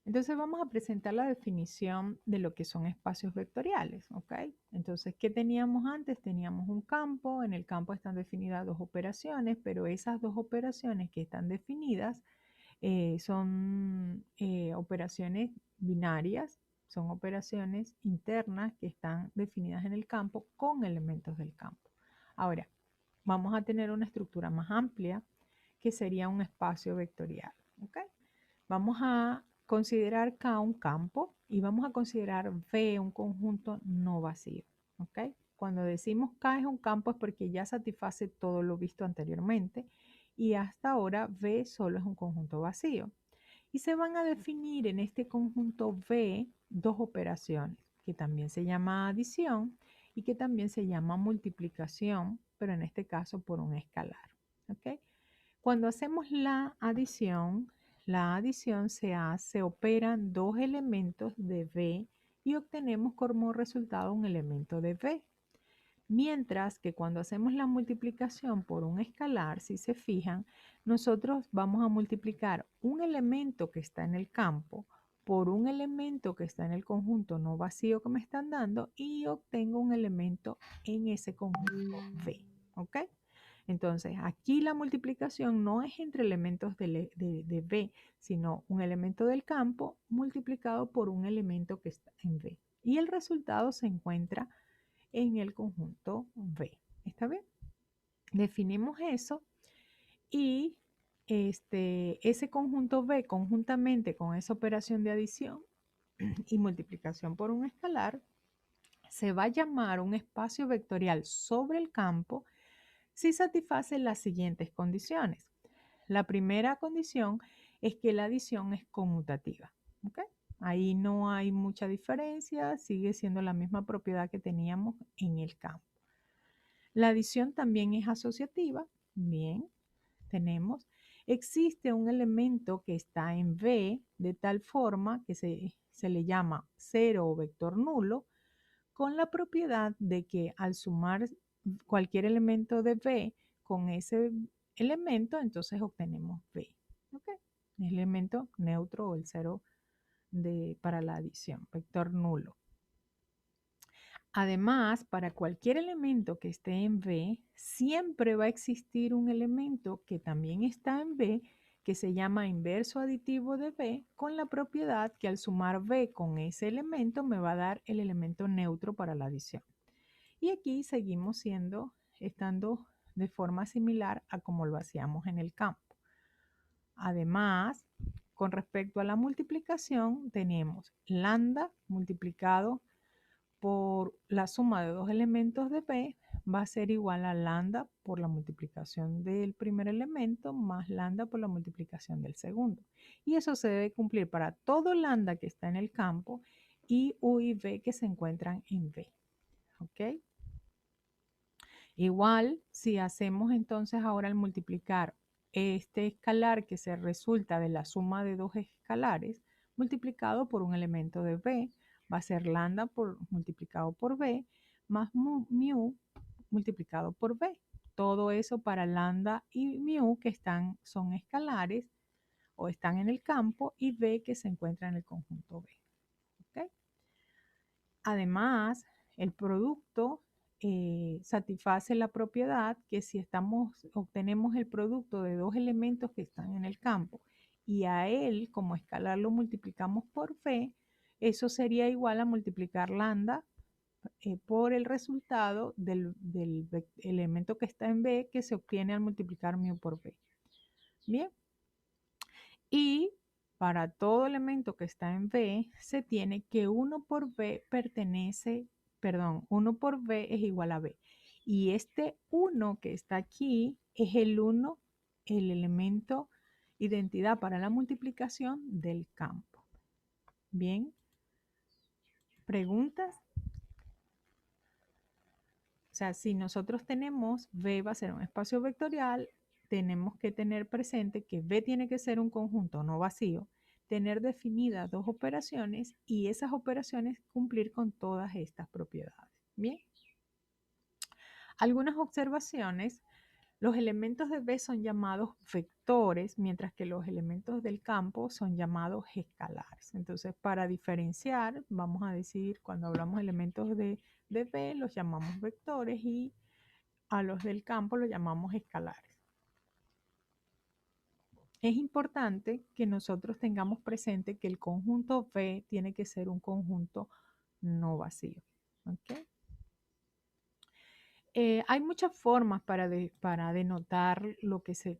Entonces vamos a presentar la definición de lo que son espacios vectoriales, ¿ok? Entonces, ¿qué teníamos antes? Teníamos un campo, en el campo están definidas dos operaciones, pero esas dos operaciones que están definidas son operaciones binarias, son operaciones internas que están definidas en el campo con elementos del campo. Ahora, vamos a tener una estructura más amplia que sería un espacio vectorial, ¿ok? Vamos a considerar K un campo y vamos a considerar V un conjunto no vacío, ¿ok? Cuando decimos K es un campo es porque ya satisface todo lo visto anteriormente y hasta ahora V solo es un conjunto vacío. Y se van a definir en este conjunto V dos operaciones, que también se llama adición y que también se llama multiplicación, pero en este caso por un escalar, ¿ok? Cuando hacemos la adición se operan dos elementos de V y obtenemos como resultado un elemento de V. Mientras que cuando hacemos la multiplicación por un escalar, si se fijan, nosotros vamos a multiplicar un elemento que está en el campo por un elemento que está en el conjunto no vacío que me están dando y obtengo un elemento en ese conjunto V. ¿Ok? Entonces, aquí la multiplicación no es entre elementos de V, sino un elemento del campo multiplicado por un elemento que está en V. Y el resultado se encuentra en el conjunto V. ¿Está bien? Definimos eso y ese conjunto V conjuntamente con esa operación de adición y multiplicación por un escalar se va a llamar un espacio vectorial sobre el campo si satisface las siguientes condiciones. La primera condición es que la adición es conmutativa. ¿Okay? Ahí no hay mucha diferencia, sigue siendo la misma propiedad que teníamos en el campo. La adición también es asociativa. Bien, tenemos. Existe un elemento que está en V de tal forma que se le llama cero o vector nulo, con la propiedad de que al sumar cualquier elemento de V con ese elemento, entonces obtenemos V. ¿Okay? El elemento neutro o el cero para la adición, vector nulo. Además, para cualquier elemento que esté en V, siempre va a existir un elemento que también está en V, que se llama inverso aditivo de V, con la propiedad que al sumar V con ese elemento me va a dar el elemento neutro para la adición. Y aquí seguimos estando de forma similar a como lo hacíamos en el campo. Además, con respecto a la multiplicación, tenemos lambda multiplicado por la suma de dos elementos de P va a ser igual a lambda por la multiplicación del primer elemento más lambda por la multiplicación del segundo. Y eso se debe cumplir para todo lambda que está en el campo y U y V que se encuentran en V. ¿Ok? Igual, si hacemos entonces ahora el multiplicar este escalar que se resulta de la suma de dos escalares multiplicado por un elemento de V, va a ser lambda multiplicado por V más mu multiplicado por V. Todo eso para lambda y mu que son escalares o están en el campo y V que se encuentra en el conjunto V. ¿Okay? Además, el producto satisface la propiedad que si obtenemos el producto de dos elementos que están en el campo y a él como escalar lo multiplicamos por V, eso sería igual a multiplicar lambda por el resultado del elemento que está en V que se obtiene al multiplicar mu por V. Bien. Y para todo elemento que está en V, se tiene que 1 por V es igual a V. Y este 1 que está aquí es el 1, el elemento identidad para la multiplicación del campo. Bien. ¿Preguntas? O sea, si nosotros tenemos V va a ser un espacio vectorial, tenemos que tener presente que V tiene que ser un conjunto no vacío, tener definidas dos operaciones y esas operaciones cumplir con todas estas propiedades. Bien. Algunas observaciones. Los elementos de V son llamados vectores, mientras que los elementos del campo son llamados escalares. Entonces, para diferenciar, vamos a decir, cuando hablamos de elementos de V, los llamamos vectores y a los del campo los llamamos escalares. Es importante que nosotros tengamos presente que el conjunto V tiene que ser un conjunto no vacío. ¿Okay? Hay muchas formas para denotar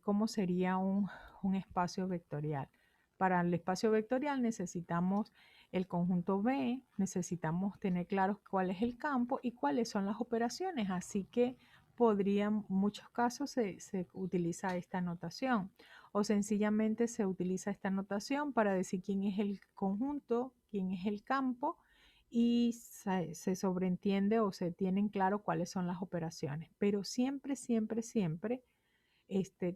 cómo sería un espacio vectorial. Para el espacio vectorial necesitamos el conjunto V, necesitamos tener claros cuál es el campo y cuáles son las operaciones. Así que en muchos casos se utiliza esta notación o sencillamente se utiliza esta notación para decir quién es el conjunto, quién es el campo y se sobreentiende o se tienen claro cuáles son las operaciones. Pero siempre, siempre, siempre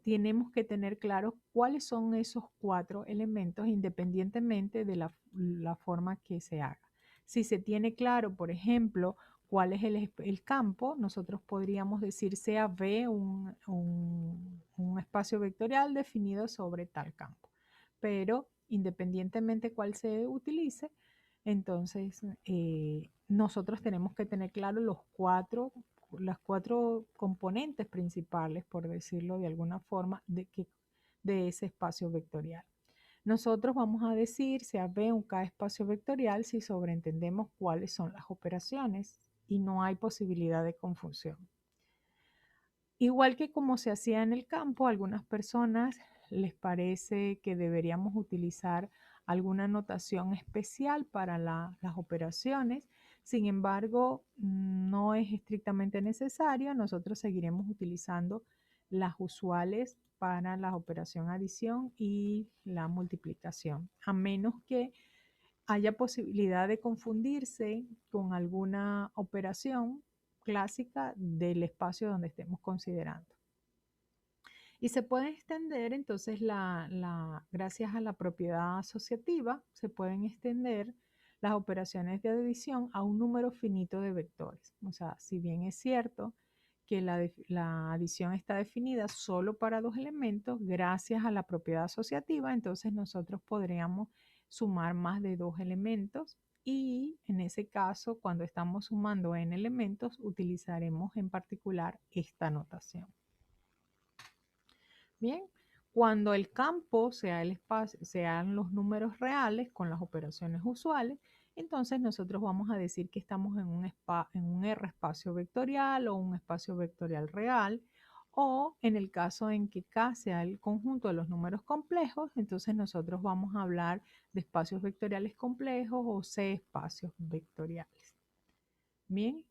tenemos que tener claro cuáles son esos 4 elementos independientemente de la forma que se haga. Si se tiene claro, por ejemplo, cuál es el campo, nosotros podríamos decir sea V un espacio vectorial definido sobre tal campo. Pero independientemente cuál se utilice, entonces nosotros tenemos que tener claro las 4 componentes principales, por decirlo de alguna forma, de ese espacio vectorial. Nosotros vamos a decir, sea B un K espacio vectorial, si sobreentendemos cuáles son las operaciones y no hay posibilidad de confusión. Igual que como se hacía en el campo, a algunas personas les parece que deberíamos utilizar alguna notación especial para las operaciones. Sin embargo, no es estrictamente necesario. Nosotros seguiremos utilizando las usuales para la operación adición y la multiplicación, a menos que haya posibilidad de confundirse con alguna operación clásica del espacio donde estemos considerando. Y se puede extender, entonces, gracias a la propiedad asociativa, se pueden extender las operaciones de adición a un número finito de vectores. O sea, si bien es cierto que la adición está definida solo para 2 elementos, gracias a la propiedad asociativa, entonces nosotros podríamos sumar más de 2 elementos y en ese caso, cuando estamos sumando n elementos, utilizaremos en particular esta notación. Bien, cuando el campo sea el espacio, sean los números reales con las operaciones usuales, entonces nosotros vamos a decir que estamos en un R espacio vectorial o un espacio vectorial real, o en el caso en que K sea el conjunto de los números complejos, entonces nosotros vamos a hablar de espacios vectoriales complejos o C espacios vectoriales. Bien,